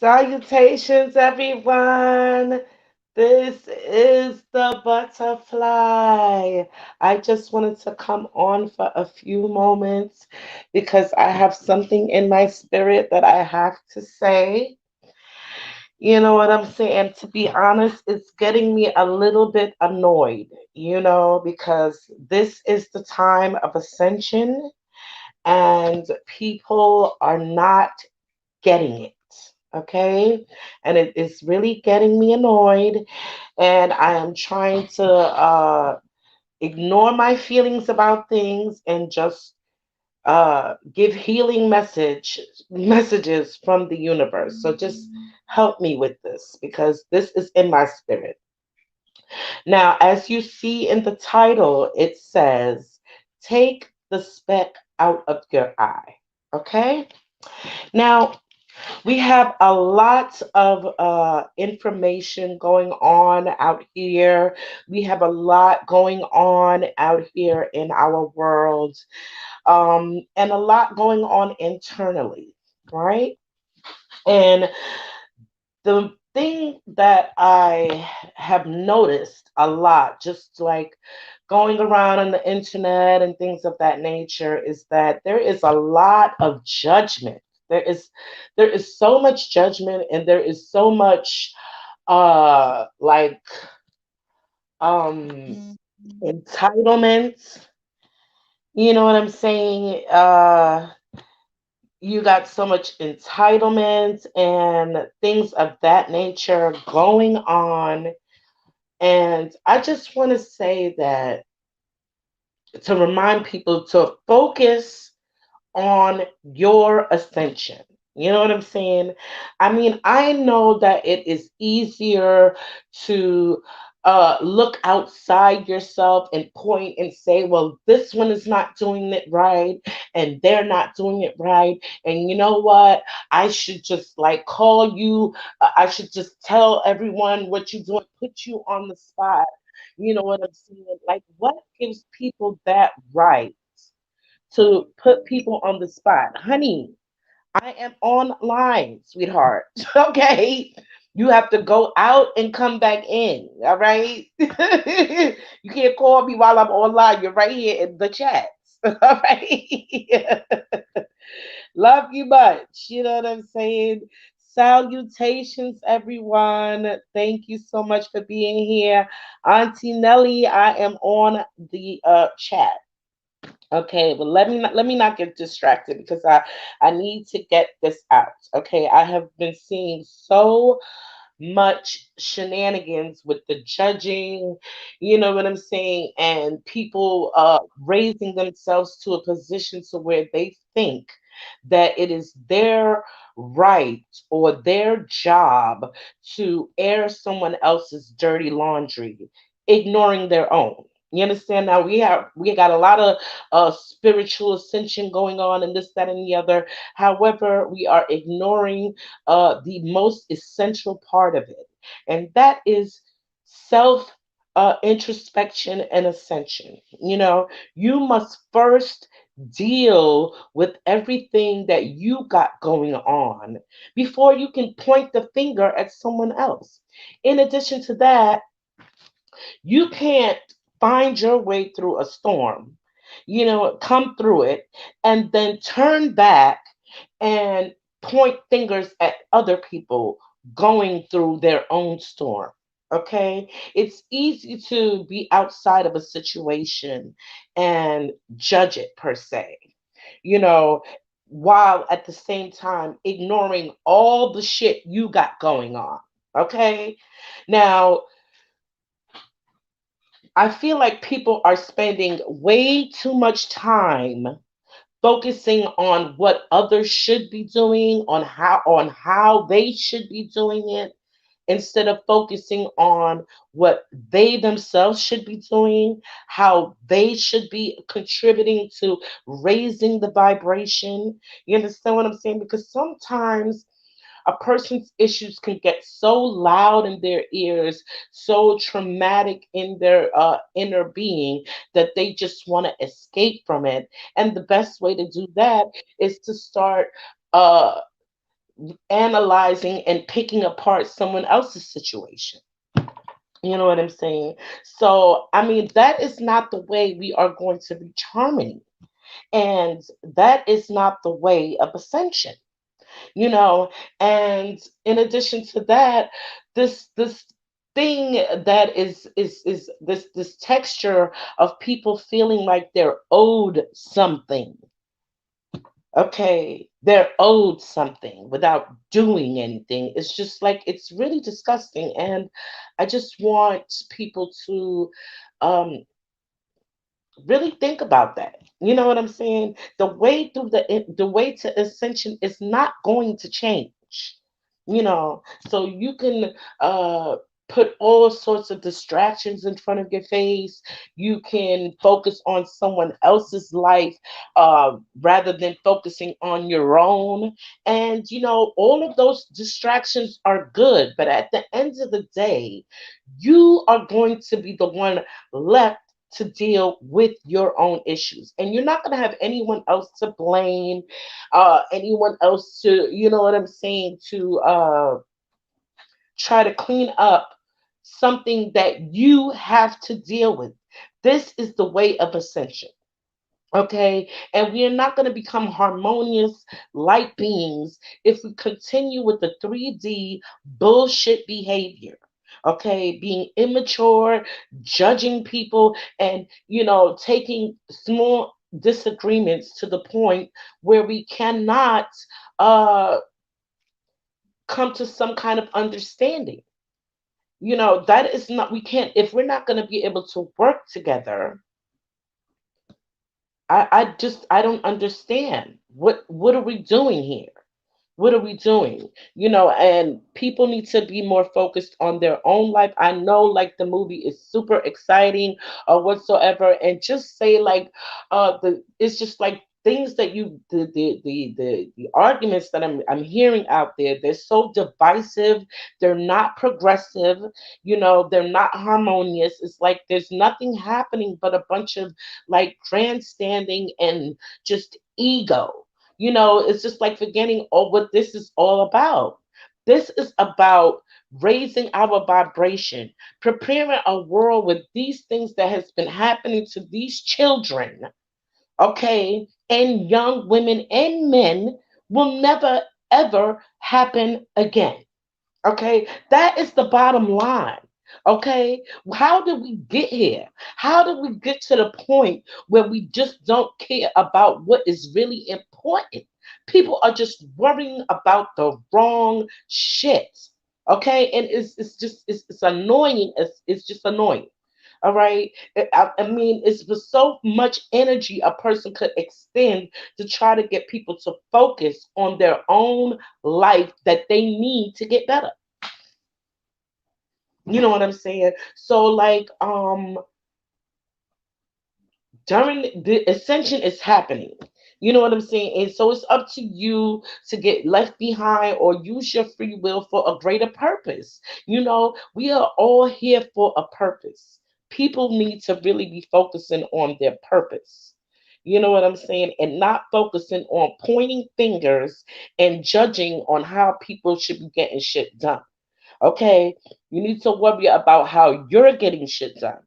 Salutations, everyone. This is the butterfly. I just wanted to come on for a few moments because I have something in my spirit that I have to say. You know what I'm saying? To be honest, it's getting me a little bit annoyed, because this is the time of ascension and people are not getting it. Okay. And it is really getting me annoyed. And I am trying to ignore my feelings about things and just give healing messages from the universe. So just help me with this because this is in my spirit. Now, as you see in the title, it says, take the speck out of your eye. Okay. Now, we have a lot of information going on out here. We have a lot going on out here in our world, and a lot going on internally, right? And the thing that I have noticed a lot, just like going around on the internet and things of that nature, is that there is a lot of judgment. There is so much judgment and there is so much like um entitlement. You know what I'm saying? You got so much entitlement and things of that nature going on. And I just want to say that to remind people to focus on your ascension. You know what I'm saying? I mean, I know that it is easier to look outside yourself and point and say, well, this one is not doing it right, and they're not doing it right. And you know what? I should just like call you, I should just tell everyone what you're doing, put you on the spot. You know what I'm saying? Like, what gives people that right to put people on the spot? Honey, I am online, sweetheart. Okay. You have to go out and come back in. All right. You can't call me while I'm online. You're right here in the chats. All right. Love you much. You know what I'm saying? Salutations, everyone. Thank you so much for being here. Auntie Nelly, I am on the chat. Okay, well let me not get distracted because I need to get this out. Okay, I have been seeing so much shenanigans with the judging, you know what I'm saying, and people raising themselves to a position to where they think that it is their right or their job to air someone else's dirty laundry, ignoring their own. You understand? Now we got a lot of spiritual ascension going on and this, that, and the other. However, we are ignoring the most essential part of it, and that is self introspection and ascension. You must first deal with everything that you got going on before you can point the finger at someone else. In addition to that, you can't find your way through a storm, come through it, and then turn back and point fingers at other people going through their own storm. Okay? It's easy to be outside of a situation and judge it per se, you know, while at the same time ignoring all the shit you got going on. Okay? Now, I feel like people are spending way too much time focusing on what others should be doing, on how they should be doing it, instead of focusing on what they themselves should be doing, how they should be contributing to raising the vibration. You understand what I'm saying? Because sometimes a person's issues can get so loud in their ears, so traumatic in their inner being that they just want to escape from it. And the best way to do that is to start uh, analyzing and picking apart someone else's situation. You know what I'm saying? So, I mean, that is not the way we are going to reach harmony. And that is not the way of ascension, you know. And in addition to that, this thing that is this texture of people feeling like they're owed something. Okay, they're owed something without doing anything. It's just like it's really disgusting, and I just want people to um really think about that. You know what I'm saying? The way to ascension is not going to change. You know, so you can put all sorts of distractions in front of your face. You can focus on someone else's life rather than focusing on your own. And you know, all of those distractions are good, but at the end of the day, you are going to be the one left to deal with your own issues. And you're not going to have anyone else to blame, anyone else to, you know what I'm saying, to try to clean up something that you have to deal with. This is the way of ascension. Okay, and we are not going to become harmonious light beings if we continue with the 3D bullshit behavior. Okay, being immature, judging people, and you know, taking small disagreements to the point where we cannot uh, come to some kind of understanding. You know, that is not, we can't, if we're not going to be able to work together. I don't understand. What are we doing here? What are we doing? You know, and people need to be more focused on their own life. I know like the movie is super exciting or whatsoever, and just say like the it's just like things that you the arguments that I'm hearing out there, they're so divisive, they're not progressive, you know, they're not harmonious. It's like there's nothing happening but a bunch of like grandstanding and just ego. You know, it's just like forgetting all what this is all about. This is about raising our vibration, preparing a world with these things that has been happening to these children, okay, and young women and men will never ever happen again. Okay, that is the bottom line. Okay, how did we get here? How did we get to the point where we just don't care about what is really important? People are just worrying about the wrong shit. Okay, and it's annoying. It's just annoying. All right. I mean, it's with so much energy a person could extend to try to get people to focus on their own life that they need to get better. You know what I'm saying? So like during the ascension is happening. You know what I'm saying? And so it's up to you to get left behind or use your free will for a greater purpose. You know, we are all here for a purpose. People need to really be focusing on their purpose. You know what I'm saying? And not focusing on pointing fingers and judging on how people should be getting shit done. Okay, you need to worry about how you're getting shit done.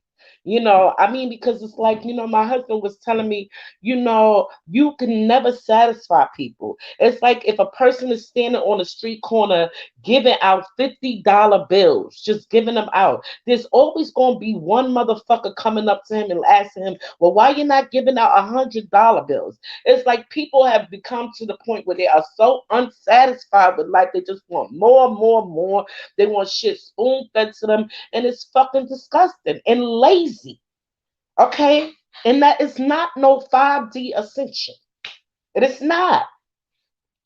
You know, I mean, because it's like, you know, my husband was telling me, you know, you can never satisfy people. It's like if a person is standing on a street corner giving out $50 bills, just giving them out, there's always going to be one motherfucker coming up to him and asking him, well, why you not giving out $100 bills? It's like people have become to the point where they are so unsatisfied with life, they just want more, more, more. They want shit spoon fed to them, and it's fucking disgusting and lazy. Okay? And that is not no 5D ascension. It is not.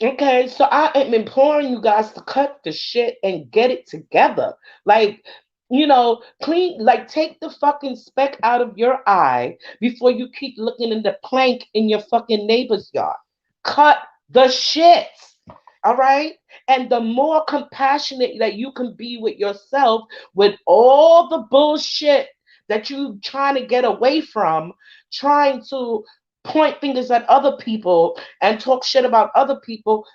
Okay, so I am imploring you guys to cut the shit and get it together. Like, you know, clean, like, take the fucking speck out of your eye before you keep looking in the plank in your fucking neighbor's yard. Cut the shit. All right. And the more compassionate that you can be with yourself, with all the bullshit that you trying to get away from, trying to point fingers at other people and talk shit about other people,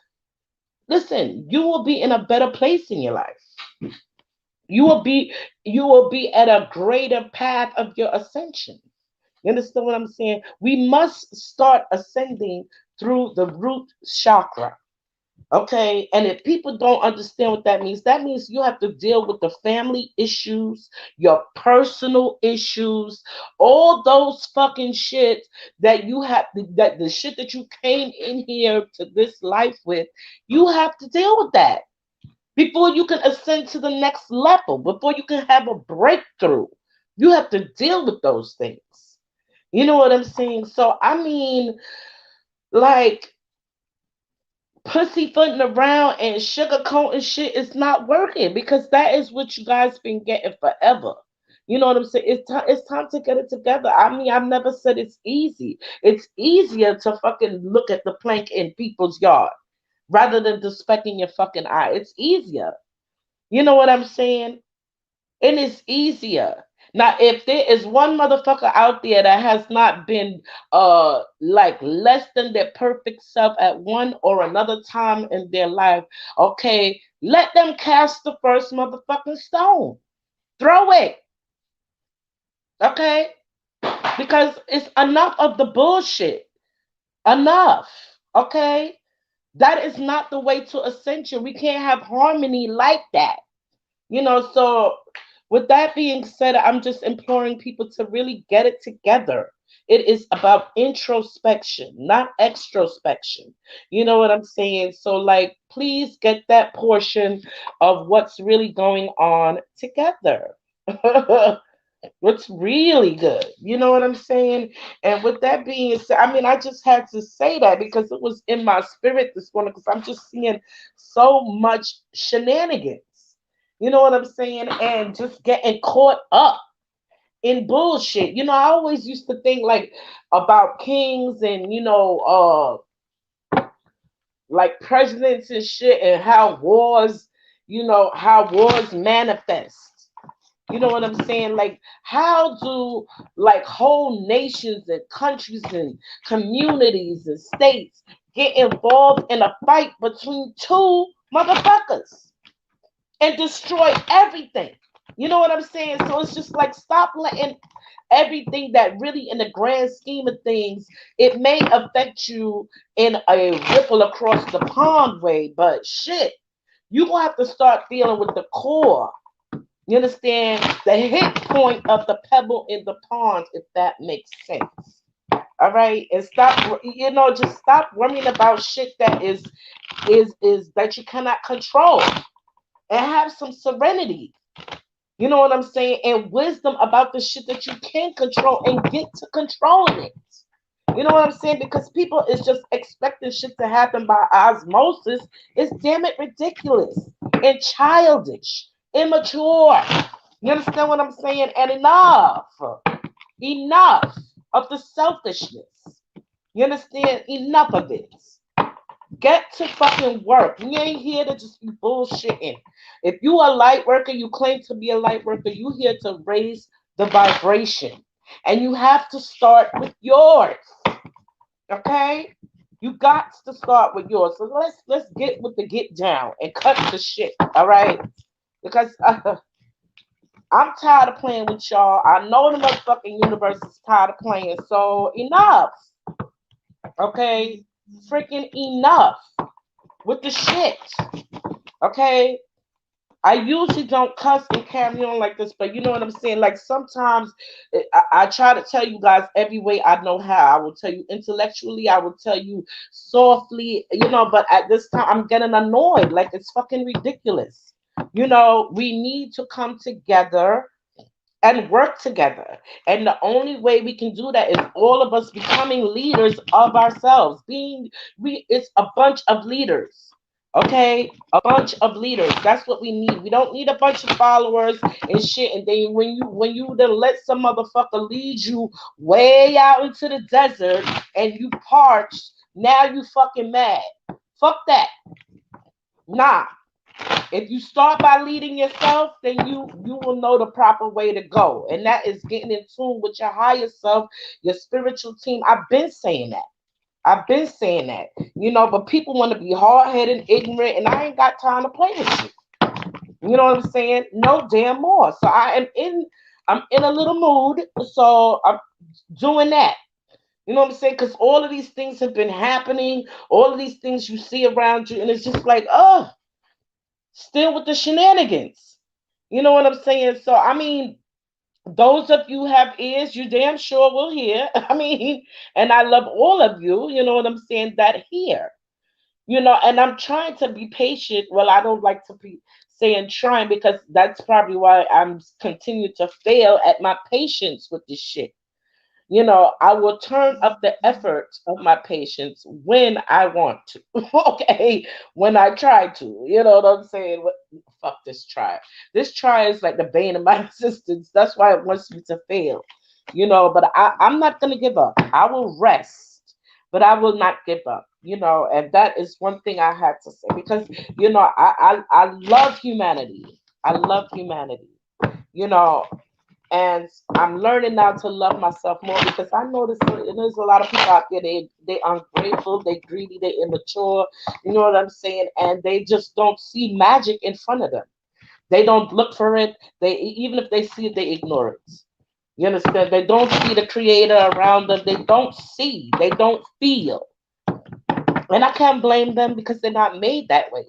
listen, you will be in a better place in your life. You will be you will be at a greater path of your ascension. You understand what I'm saying? We must start ascending through the root chakra. Okay, and if people don't understand what that means you have to deal with the family issues, your personal issues, all those fucking shit that you have that the shit that you came in here to this life with, you have to deal with that before you can ascend to the next level, before you can have a breakthrough. You have to deal with those things. You know what I'm saying? So I mean, like pussyfooting around and sugarcoating shit is not working because that is what you guys been getting forever. You know what I'm saying? It's time to get it together. I mean, I've never said it's easy. It's easier to fucking look at the plank in people's yard rather than the speck in your fucking eye. It's easier. You know what I'm saying? And it's easier. Now, if there is one motherfucker out there that has not been like less than their perfect self at one or another time in their life, okay, let them cast the first motherfucking stone. Throw it, okay? Because it's enough of the bullshit. Enough, okay? That is not the way to ascension. We can't have harmony like that. So with that being said, I'm just imploring people to really get it together. It is about introspection, not extrospection. You know what I'm saying? So, like, please get that portion of what's really going on together. What's really good. You know what I'm saying? And with that being said, I mean, I just had to say that because it was in my spirit this morning because I'm just seeing so much shenanigans. You know what I'm saying? And just getting caught up in bullshit. I always used to think like about kings and, like presidents and shit and how wars manifest. You know what I'm saying? Like, how do like whole nations and countries and communities and states get involved in a fight between two motherfuckers and destroy everything? You know what I'm saying? So it's just like stop letting everything that really, in the grand scheme of things, it may affect you in a ripple across the pond way, but shit, you gonna have to start dealing with the core. You understand? The hit point of the pebble in the pond, if that makes sense. All right, and stop. Just stop worrying about shit that is that you cannot control, and have some serenity. You know what I'm saying? And wisdom about the shit that you can control and get to controlling it. You know what I'm saying? Because people is just expecting shit to happen by osmosis. It's damn it ridiculous and childish, immature. You understand what I'm saying? And enough of the selfishness. You understand? Enough of it. Get to fucking work. We ain't here to just be bullshitting. If you a light worker, you claim to be a light worker, you here to raise the vibration. And you have to start with yours. Okay? You got to start with yours. So let's get with the get down and cut the shit. All right? Because I'm tired of playing with y'all. I know the motherfucking universe is tired of playing. So enough. Okay? Freaking enough with the shit. Okay? I usually don't cuss and carry on like this, but you know what I'm saying? Like sometimes I try to tell you guys every way I know how. I will tell you intellectually, I will tell you softly, but at this time I'm getting annoyed. Like it's fucking ridiculous. We need to come together and work together. And the only way we can do that is all of us becoming leaders of ourselves. It's a bunch of leaders. Okay, a bunch of leaders. That's what we need. We don't need a bunch of followers and shit. And then when you then let some motherfucker lead you way out into the desert and you parched, now you fucking mad. Fuck that. Nah. If you start by leading yourself, then you will know the proper way to go. And that is getting in tune with your higher self, your spiritual team. I've been saying that. I've been saying that, but people want to be hard headed, ignorant, and I ain't got time to play with you. You know what I'm saying? No damn more. So I'm in a little mood, so I'm doing that. You know what I'm saying? Because all of these things have been happening, all of these things you see around you, and it's just like, oh, still with the shenanigans. You know what I'm saying? So I mean, those of you who have ears, you damn sure will hear. I mean, and I love all of you, you know what I'm saying, that hear. And I'm trying to be patient. Well, I don't like to be saying trying because that's probably why I'm continue to fail at my patience with this shit. I will turn up the effort of my patience when I want to. Okay, when I try to. You know what I'm saying? Fuck this try. This try is like the bane of my existence. That's why it wants me to fail. But I'm not gonna give up. I will rest, but I will not give up. And that is one thing I had to say because I love humanity. I love humanity. You know, and I'm learning now to love myself more because I notice there's a lot of people out there. They ungrateful, they greedy, they immature. You know what I'm saying? And they just don't see magic in front of them. They don't look for it. They even if they see it, they ignore it. You understand? They don't see the creator around them. They don't see. They don't feel. And I can't blame them because they're not made that way.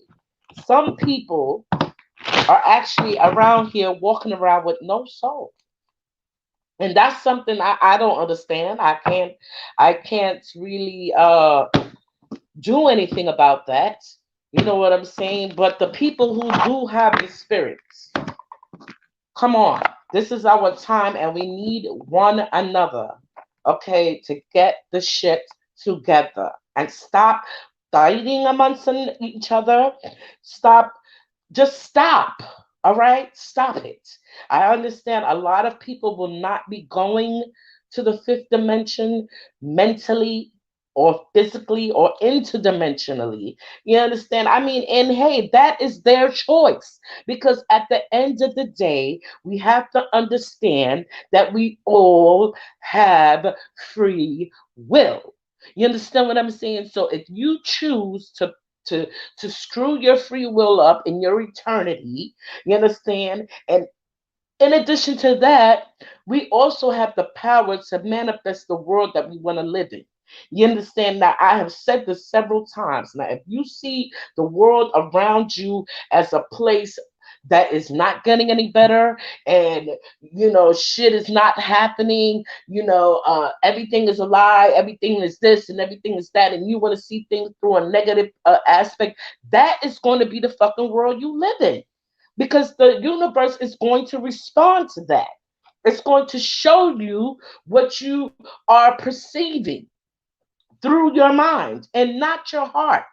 Some people are actually around here walking around with no soul, and that's something I don't understand. I can't really do anything about that. You know what I'm saying? But the people who do have the spirits, come on. This is our time and we need one another, okay, to get the shit together and stop fighting amongst each other. Stop, just stop. All right? Stop it. I understand a lot of people will not be going to the fifth dimension mentally or physically or interdimensionally. You understand? I mean, and hey, that is their choice because at the end of the day, we have to understand that we all have free will. You understand what I'm saying? So if you choose to to screw your free will up in your eternity, you understand? And in addition to that, we also have the power to manifest the world that we want to live in. You understand? Now, I have said this several times. Now, if you see the world around you as a place that is not getting any better and shit is not happening, everything is a lie, everything is this and everything is that, and you want to see things through a negative aspect, that is going to be the fucking world you live in because the universe is going to respond to that. It's going to show you what you are perceiving through your mind and not your heart.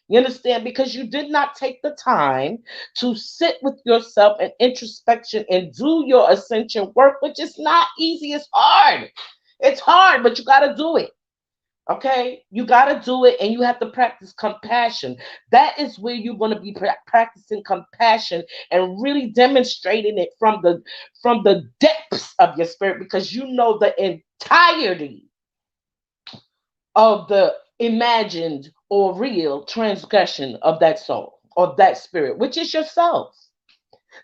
You understand? Because you did not take the time to sit with yourself and introspection and do your ascension work, which is not easy. It's hard. It's hard, but you got to do it. Okay, you got to do it, and you have to practice compassion. That is where you're going to be practicing compassion and really demonstrating it from the depths of your spirit, because you know the entirety of the imagined or real transgression of that soul or that spirit, which is yourself.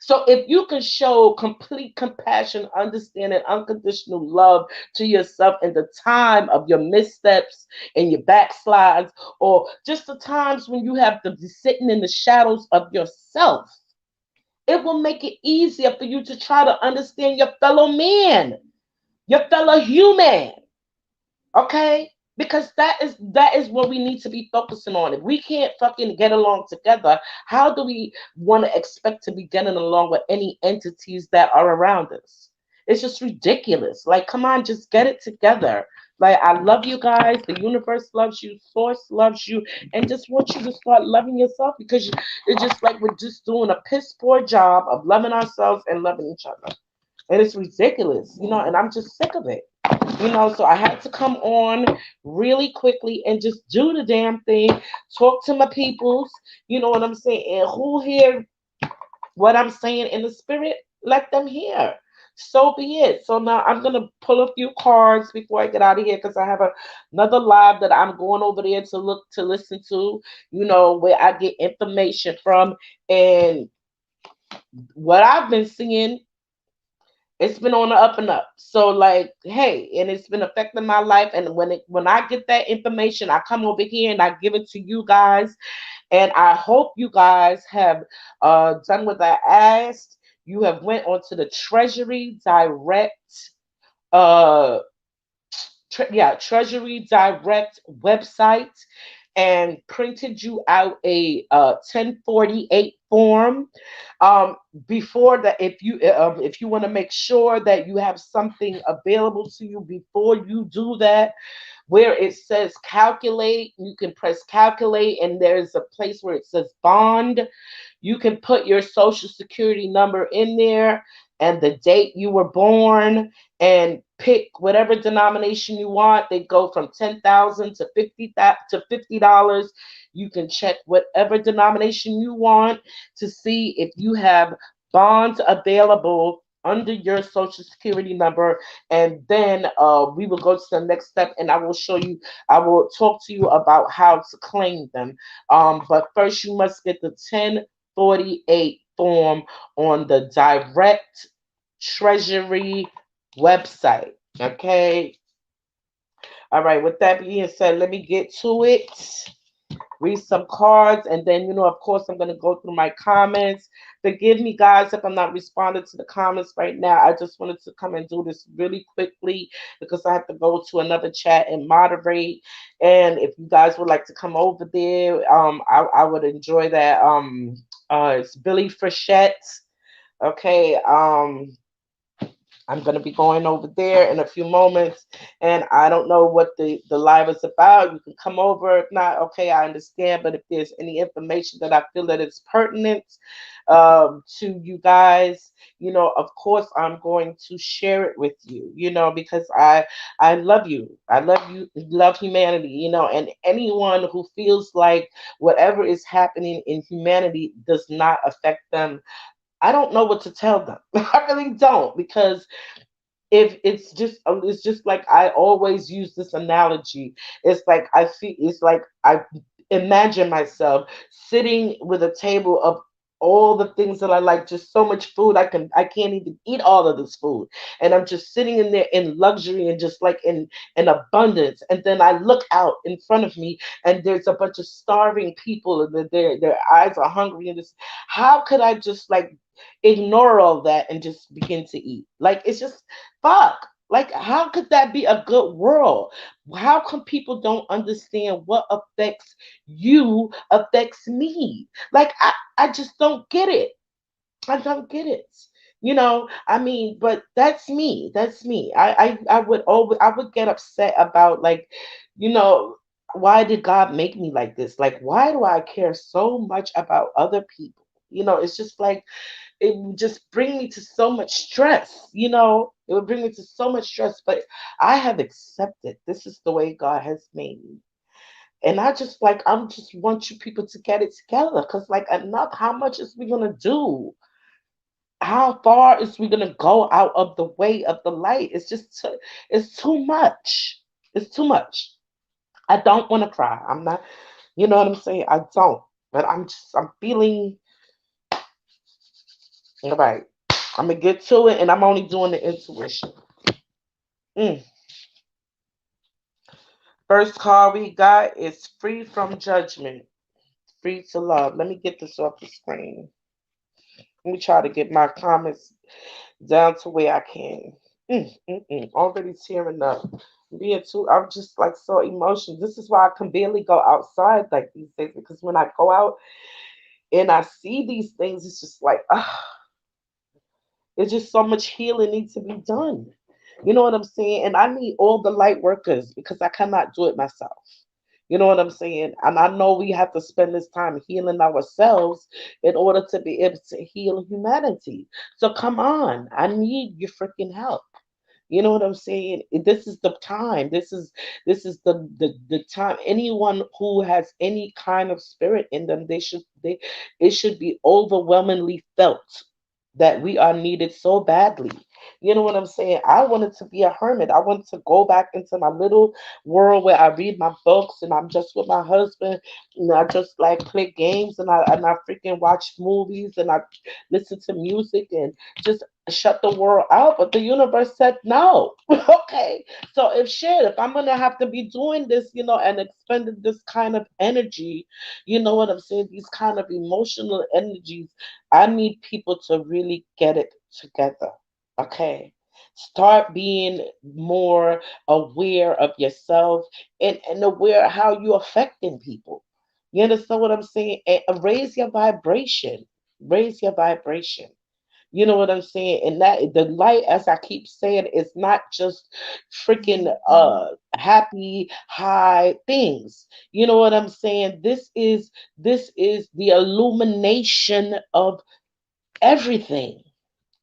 So if you can show complete compassion, understanding, unconditional love to yourself in the time of your missteps and your backslides, or just the times when you have to be sitting in the shadows of yourself, it will make it easier for you to try to understand your fellow man, your fellow human. Okay? Because that is what we need to be focusing on. If we can't fucking get along together, how do we want to expect to be getting along with any entities that are around us? It's just ridiculous. Like, come on, just get it together. Like, I love you guys. The universe loves you. Source loves you. And just want you to start loving yourself because it's just like we're just doing a piss poor job of loving ourselves and loving each other. And it's ridiculous, and I'm just sick of it. So I had to come on really quickly and just do the damn thing, talk to my peoples, you know what I'm saying, and who hear what I'm saying in the spirit, let them hear. So be it. So now I'm gonna pull a few cards before I get out of here because I have another live that I'm going over there to look to listen to. Where I get information from, and what I've been seeing, it's been on the up and up. So like, hey, and it's been affecting my life. And when I get that information, I come over here and I give it to you guys. And I hope you guys have done what I asked. You have went onto the Treasury Direct uh Treasury Direct website and printed you out a 1048 form. Um, Before that, if you want to make sure that you have something available to you before you do that, where it says calculate, you can press calculate, and there's a place where it says bond. You can put your social security number in there and the date you were born and pick whatever denomination you want. They go from 10,000 to 50 to $50. You can check whatever denomination you want to see if you have bonds available under your social security number, and then we will go to the next step, and I will talk to you about how to claim them. But first you must get the 1048 form on the direct treasury website. Okay. All right. With that being said, let me get to it, read some cards, and then, of course, I'm going to go through my comments. Forgive me, guys, if I'm not responding to the comments right now. I just wanted to come and do this really quickly because I have to go to another chat and moderate. And if you guys would like to come over there, I would enjoy that. It's Billy Frechette. Okay. I'm going to be going over there in a few moments, and I don't know what the live is about. You can come over. If not, okay, I understand. But if there's any information that I feel that is pertinent to you guys, of course, I'm going to share it with you, because I love you. I love you, love humanity, and anyone who feels like whatever is happening in humanity does not affect them, I don't know what to tell them. I really don't, because if it's just like I always use this analogy. It's like I imagine myself sitting with a table of all the things that I like, just so much food. I can't even eat all of this food. And I'm just sitting in there in luxury and just like in abundance. And then I look out in front of me and there's a bunch of starving people and their eyes are hungry, and this, how could I just like ignore all that and just begin to eat? Like, it's just fuck. Like, how could that be a good world? How come people don't understand what affects you affects me? Like, I just don't get it. I don't get it. I mean, but that's me. That's me. I would get upset about, like, you know, why did God make me like this? Like, why do I care so much about other people? It's just like it would just bring me to so much stress. It would bring me to so much stress. But I have accepted this is the way God has made me. And I'm just want you people to get it together. Cause like, enough, how much is we gonna do? How far is we gonna go out of the way of the light? It's too much. It's too much. I don't want to cry. I'm not, you know what I'm saying? I don't. But I'm feeling all right. I'm gonna get to it, and I'm only doing the intuition. Mm. First card we got is free from judgment, free to love. Let me get this off the screen. Let me try to get my comments down to where I can. Already tearing up. I'm just like so emotional. This is why I can barely go outside like these days, because when I go out and I see these things, it's just like, it's just so much healing needs to be done. You know what I'm saying? And I need all the light workers because I cannot do it myself. You know what I'm saying? And I know we have to spend this time healing ourselves in order to be able to heal humanity. So come on, I need your freaking help. You know what I'm saying? This is the time. This is the time. Anyone who has any kind of spirit in them, they it should be overwhelmingly felt that we are needed so badly. You know what I'm saying? I wanted to be a hermit. I wanted to go back into my little world where I read my books and I'm just with my husband and I just like play games and I freaking watch movies and I listen to music and just shut the world out. But the universe said no. Okay. So if I'm gonna have to be doing this, and expending this kind of energy, you know what I'm saying? These kind of emotional energies, I need people to really get it together. Okay. Start being more aware of yourself and aware how you're affecting people. You understand what I'm saying? And raise your vibration. Raise your vibration. You know what I'm saying? And that the light, as I keep saying, is not just freaking happy high things. You know what I'm saying? This is the illumination of everything.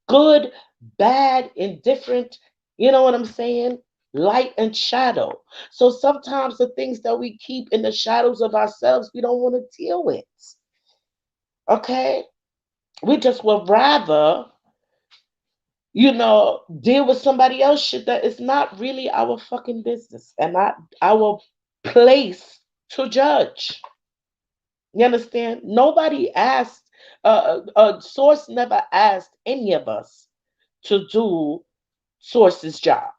Good, bad, indifferent. You know what I'm saying? Light and shadow. So sometimes the things that we keep in the shadows of ourselves, we don't want to deal with. Okay? We just would rather deal with somebody else shit that is not really our fucking business and not our place to judge. You understand? Nobody asked, Source never asked any of us to do Source's job.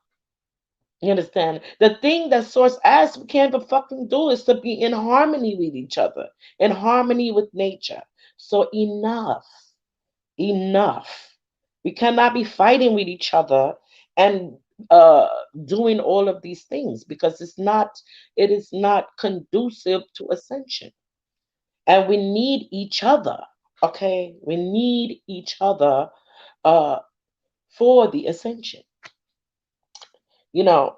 You understand? The thing that Source asks we can't even fucking do is to be in harmony with each other, in harmony with nature. So enough. Enough. We cannot be fighting with each other and uh doing all of these things because it is not conducive to ascension. And we need each other. Okay? We need each other uh for the ascension. You know,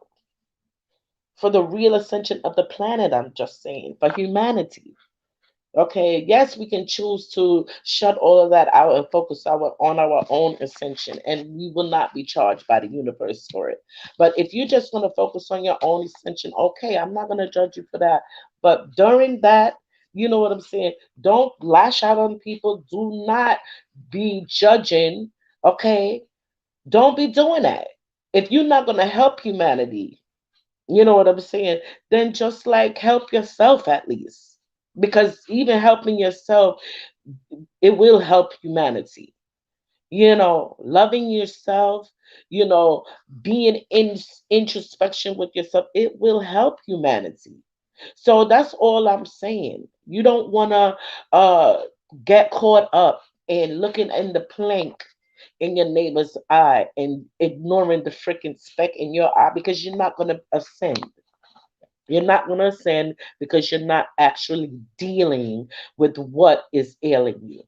for the real ascension of the planet, I'm just saying, for humanity. Okay, yes, we can choose to shut all of that out and focus on our own ascension, and we will not be charged by the universe for it. But if you just want to focus on your own ascension, okay, I'm not going to judge you for that. But during that, you know what I'm saying? Don't lash out on people. Do not be judging. Okay, don't be doing that. If you're not going to help humanity, you know what I'm saying? Then just like help yourself at least. Because even helping yourself, it will help humanity. Loving yourself, being in introspection with yourself, it will help humanity. So that's all I'm saying. You don't want to get caught up in looking in the plank in your neighbor's eye and ignoring the freaking speck in your eye because you're not going to ascend. You're not going to ascend because you're not actually dealing with what is ailing you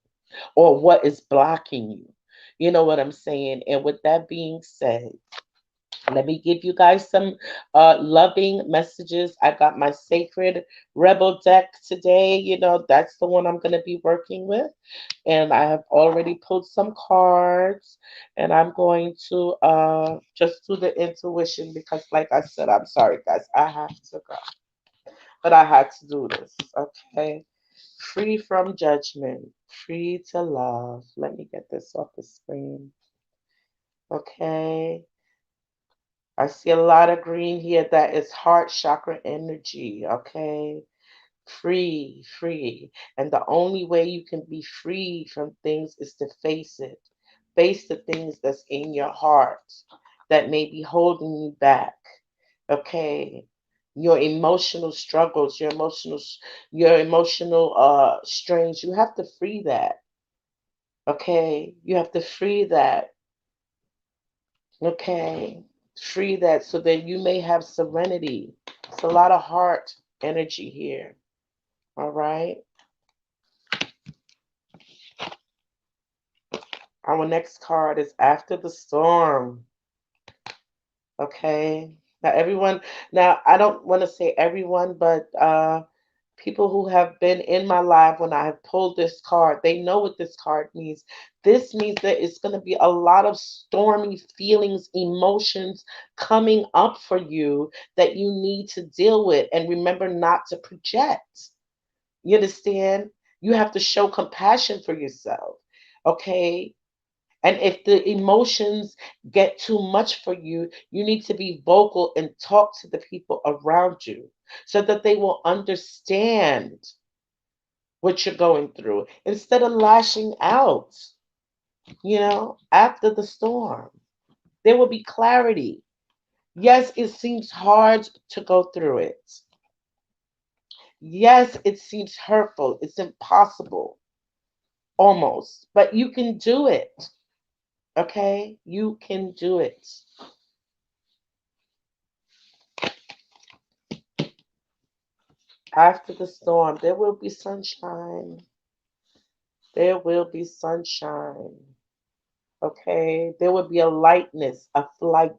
or what is blocking you. You know what I'm saying? And with that being said, let me give you guys some loving messages. I got my Sacred Rebel deck today. That's the one I'm going to be working with. And I have already pulled some cards. And I'm going to just do the intuition because, like I said, I'm sorry, guys. I have to go. But I had to do this. Okay. Free from judgment, free to love. Let me get this off the screen. Okay. I see a lot of green here. That is heart chakra energy. Okay. Free, free. And the only way you can be free from things is to face it. Face the things that's in your heart that may be holding you back. Okay. Your emotional struggles, your emotional strains, you have to free that. Okay. You have to free that. Okay. Free that so that you may have serenity. It's a lot of heart energy here. All right. Our next card is After the Storm. Okay. Now I don't want to say everyone, but people who have been in my life when I have pulled this card, they know what this card means. This means that it's going to be a lot of stormy feelings, emotions coming up for you that you need to deal with. And remember not to project. You understand? You have to show compassion for yourself. Okay? And if the emotions get too much for you, you need to be vocal and talk to the people around you so that they will understand what you're going through instead of lashing out, after the storm. There will be clarity. Yes, it seems hard to go through it. Yes, it seems hurtful. It's impossible, almost. But you can do it. Okay? You can do it. After the storm, there will be sunshine. There will be sunshine. Okay? There will be a lightness, a flight.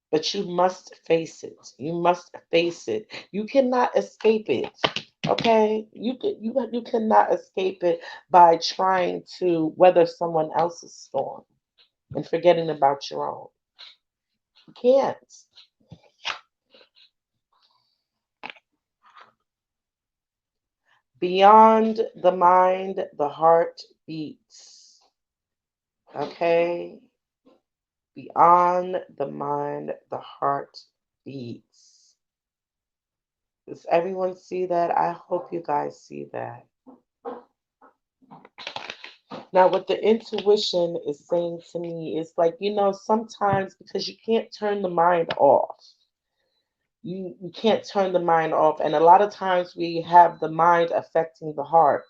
But you must face it. You must face it. You cannot escape it. Okay? You cannot escape it by trying to weather someone else's storm and forgetting about your own. You can't. Beyond the mind, the heart beats. Okay? Beyond the mind, the heart beats. Does everyone see that? I hope you guys see that. Now, what the intuition is saying to me is like, sometimes because you can't turn the mind off. You can't turn the mind off. And a lot of times we have the mind affecting the heart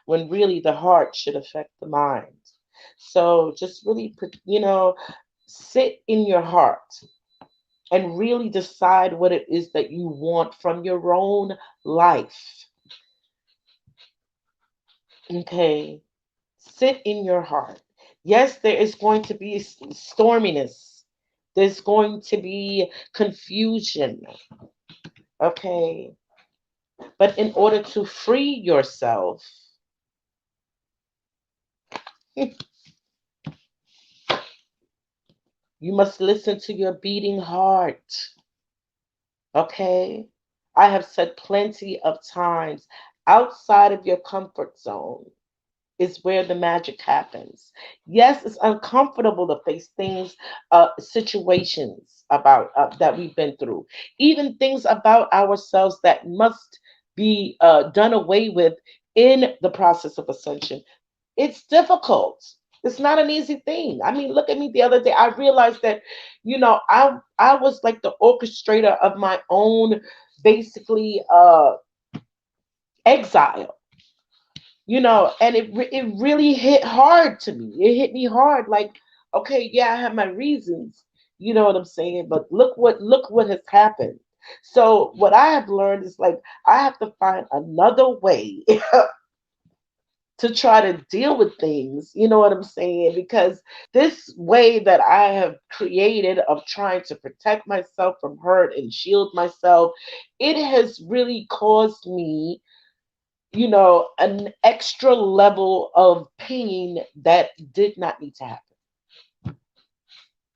when really the heart should affect the mind. So just really put, sit in your heart and really decide what it is that you want from your own life. Okay. Sit in your heart. Yes, there is going to be storminess. There's going to be confusion. Okay. But in order to free yourself, you must listen to your beating heart. Okay. I have said plenty of times outside of your comfort zone is where the magic happens. Yes, it's uncomfortable to face things, situations about that we've been through, even things about ourselves that must be done away with in the process of ascension. It's difficult. It's not an easy thing. I mean, look at me the other day. I realized that, I was like the orchestrator of my own, basically, exile, and it really hit hard to me. It hit me hard, like, okay, yeah, I have my reasons, you know what I'm saying, but look what has happened. So what I have learned is like I have to find another way to try to deal with things, you know what I'm saying, because this way that I have created of trying to protect myself from hurt and shield myself, it has really caused me, an extra level of pain that did not need to happen,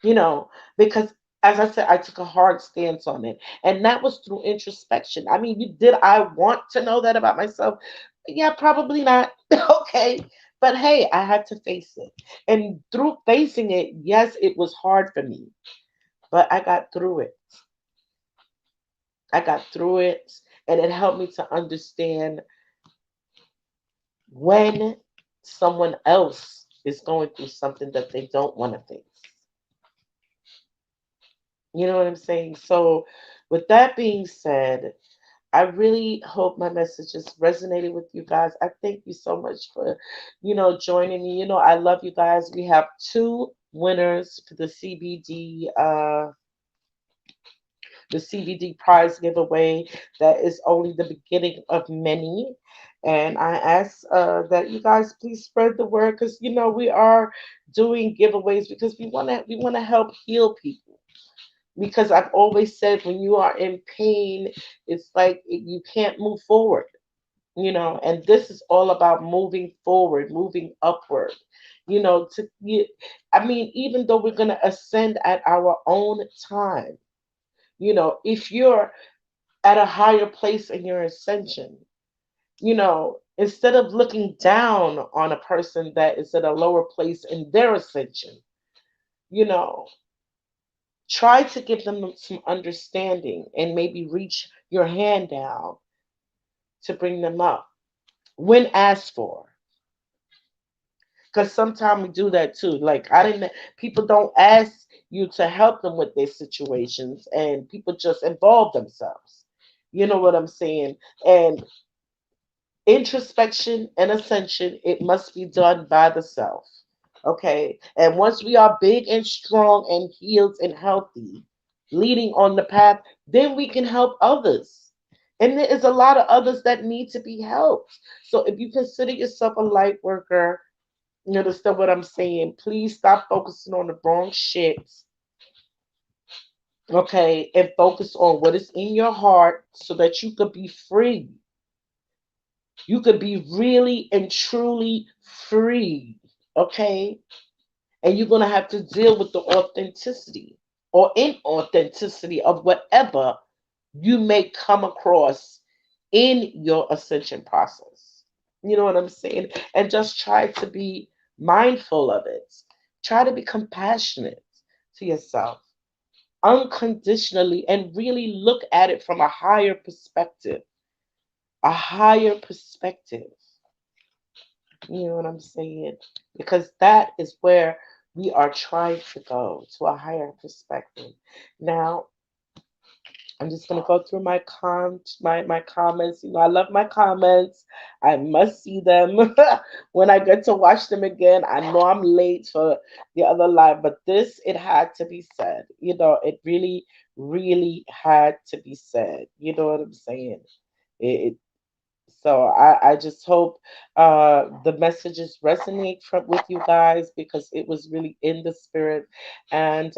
you know, because as I said, I took a hard stance on it. And that was through introspection. I mean, did I want to know that about myself? Yeah, probably not. Okay. But hey, I had to face it. And through facing it, yes, it was hard for me, but I got through it. I got through it. And it helped me to understand when someone else is going through something that they don't want to face. You know what I'm saying? So, with that being said, I really hope my message has resonated with you guys. I thank you so much for, joining me. I love you guys. We have two winners for the CBD prize giveaway. That is only the beginning of many. And I ask that you guys please spread the word because we are doing giveaways because we want to help heal people. Because I've always said when you are in pain, it's like you can't move forward. And this is all about moving forward, moving upward. I mean, even though we're going to ascend at our own time, if you're at a higher place in your ascension, Instead of looking down on a person that is at a lower place in their ascension, you know, try to give them some understanding and maybe reach your hand down to bring them up when asked for. Because sometimes we do that too. Like, I didn't, people don't ask you to help them with their situations, and people just involve themselves. You know what I'm saying? And introspection and ascension, it must be done by the self. Okay. And once we are big and strong and healed and healthy, leading on the path, then we can help others. And there is a lot of others that need to be helped. So if you consider yourself a light worker, you understand what I'm saying? Please stop focusing on the wrong shit. Okay. And focus on what is in your heart so that you could be free. You could be really and truly free. Okay. And you're going to have to deal with the authenticity or inauthenticity of whatever you may come across in your ascension process. You know what I'm saying? And just try to be mindful of it. Try to be compassionate to yourself unconditionally and really look at it from a higher perspective. A higher perspective. You know what I'm saying? Because that is where we are trying to go to a higher perspective. Now, I'm just gonna go through my comments. You know, I love my comments. I must see them when I get to watch them again. I know I'm late for the other live, but this it had to be said. You know, it really, really had to be said. You know what I'm saying? It so I just hope the messages resonate with you guys because it was really in the spirit. And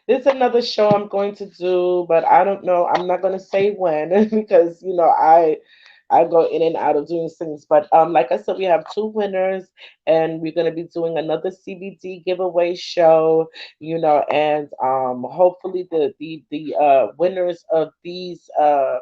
there's another show I'm going to do, but I don't know. I'm not going to say when because you know I go in and out of doing things. But like I said, we have two winners, and we're going to be doing another CBD giveaway show. You know, and hopefully the winners of these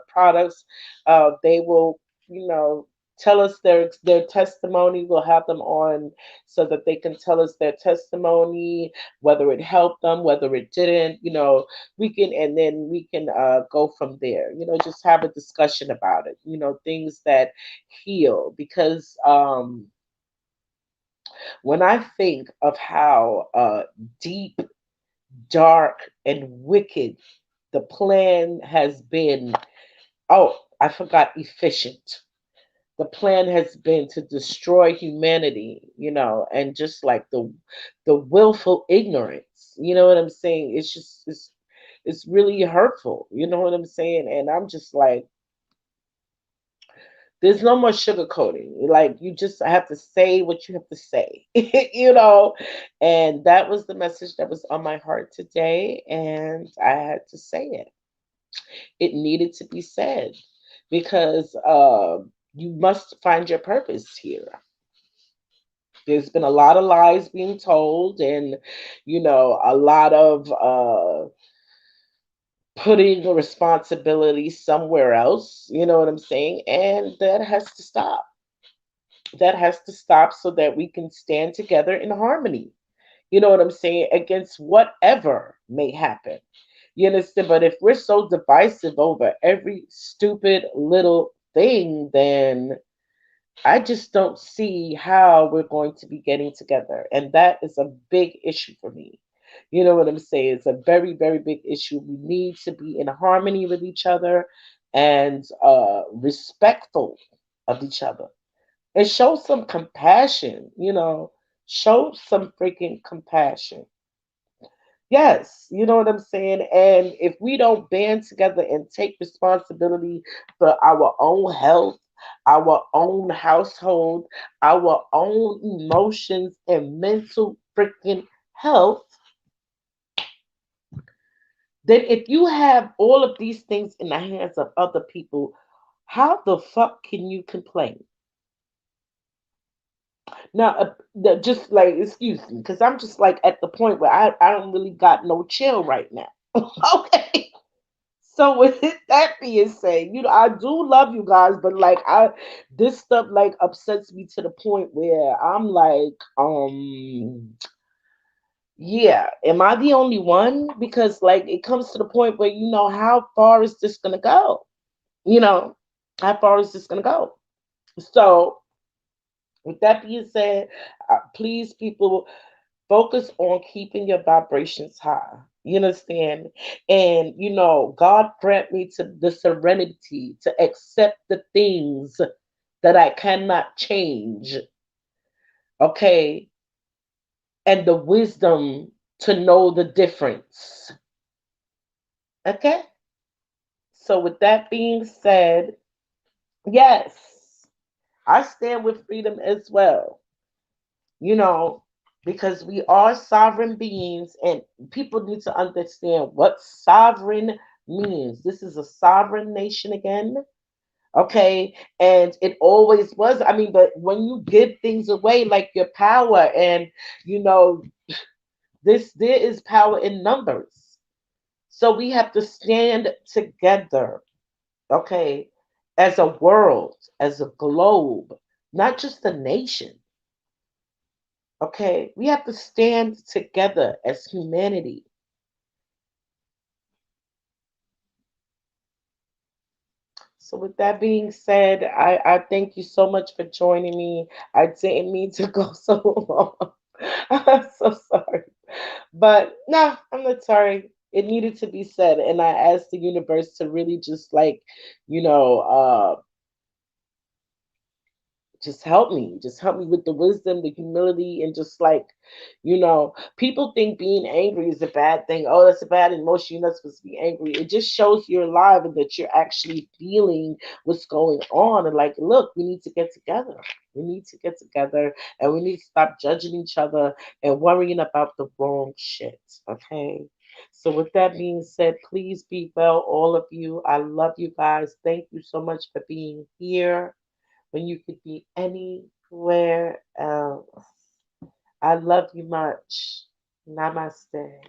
products, they will, you know, tell us their testimony. We'll have them on so that they can tell us their testimony, whether it helped them, whether it didn't, you know, we can, and then we can go from there, you know, just have a discussion about it, you know, things that heal. Because when I think of how deep, dark, and wicked the plan has been, oh, I forgot efficient. The plan has been to destroy humanity, you know, and just like the willful ignorance, you know what I'm saying? It's just it's really hurtful, you know what I'm saying? And I'm just like, there's no more sugarcoating. Like, you just have to say what you have to say, you know. And that was the message that was on my heart today, and I had to say it. It needed to be said because you must find your purpose here. There's been a lot of lies being told, and you know, a lot of putting the responsibility somewhere else. You know what I'm saying? And that has to stop. That has to stop so that we can stand together in harmony. You know what I'm saying? Against whatever may happen. You understand? But if we're so divisive over every stupid little thing, then I just don't see how we're going to be getting together. And that is a big issue for me. You know what I'm saying? It's a very, very big issue. We need to be in harmony with each other and respectful of each other. And show some compassion, you know, show some freaking compassion. Yes, you know what I'm saying? And if we don't band together and take responsibility for our own health, our own household, our own emotions and mental freaking health, then if you have all of these things in the hands of other people, how the fuck can you complain? Now, just like, excuse me, because I'm just like at the point where I don't really got no chill right now. Okay. So with that being said, I do love you guys, but like this stuff like upsets me to the point where I'm like, yeah, am I the only one? Because like it comes to the point where how far is this gonna go? You know, how far is this gonna go? So with that being said, please, people, focus on keeping your vibrations high. You understand? And God grant me to the serenity to accept the things that I cannot change. Okay, and the wisdom to know the difference. Okay. So with that being said, yes, I stand with freedom as well. You know, because we are sovereign beings, and people need to understand what sovereign means. This is a sovereign nation again. Okay, and it always was. I mean, but when you give things away like your power, and you know there is power in numbers, so we have to stand together. Okay, as a world, as a globe, not just a nation. Okay, we have to stand together as humanity. So, with that being said, I thank you so much for joining me. I didn't mean to go so long. I'm so sorry. But no, I'm not sorry. It needed to be said. And I asked the universe to really just like, you know, just help me with the wisdom, the humility, and just like, people think being angry is a bad thing. Oh, that's a bad emotion, you're not supposed to be angry. It just shows you're alive and that you're actually feeling what's going on, and like, look, we need to get together. We need to get together, and we need to stop judging each other and worrying about the wrong shit. Okay, so with that being said, please be well, all of you. I love you guys. Thank you so much for being here when you could be anywhere else. I love you much. Namaste.